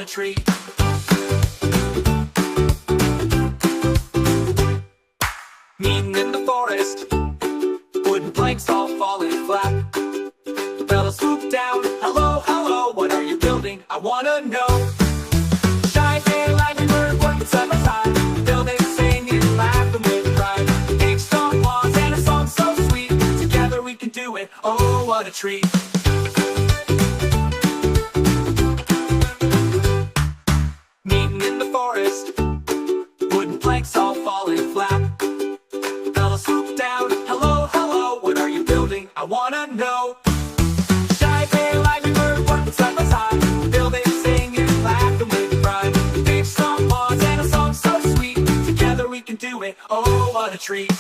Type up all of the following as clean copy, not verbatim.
what a treat. Meeting in the forest, wooden planks all falling flat. The fellow swooped down, hello, hello, what are you building? I wanna know. Shy tail, lightning bird, working side by side, building, singing, laughing with pride. Big strong paws and a song so sweet, together we can do it, oh what a treat. Meeting in the forest, wooden planks all falling flat. Fellow swooped down, hello, hello, what are you building? I wanna know. Shy tail, lightning bird, working side by side, building, singing, laughing with pride. Big strong paws and a song so sweet, together we can do it, oh what a treat.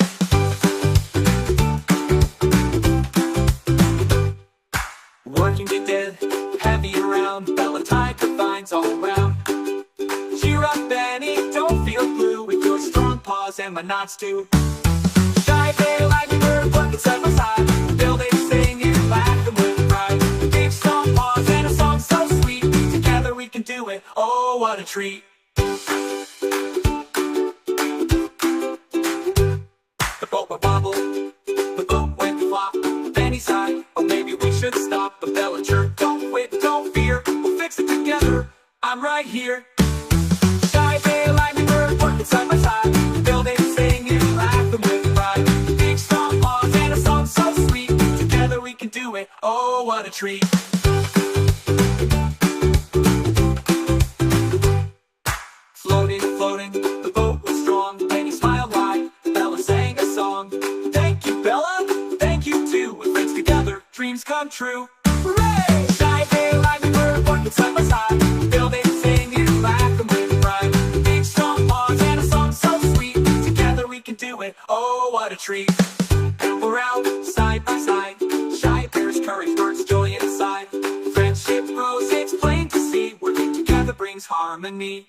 Working to dead, heavy around, Bella tied the vines all around. Cheer up, Benny, don't feel blue, with your strong paws and my knots too. Shy tail, lightning bird, working side by side, building, singing, laughing with pride. Big strong paws and a song so sweet, together we can do it, oh what a treat. The boat would wobble, the boat went flop. Benny sighed, oh maybe we should stop. But Bella chirped, don't quit, don't fear, we'll fix it together, I'm right here. Shy tail, lightning bird, working side by side, building, singing, laughing with pride. Big strong paws and a song so sweet, together we can do it, oh what a treat. Floating, floating, the boat was strong. Benny smiled wide, Bella sang a song. Thank you, Bella, thank you too. With friends together, dreams come true. Hooray! Shy tail, lightning bird, working side by side, building, singing, laughing with pride. Big strong paws and a song so sweet, together we can do it, oh what a treat. We're out, side by side, shy bears, courage, birds, joy inside. Friendship grows, it's plain to see, working together brings harmony.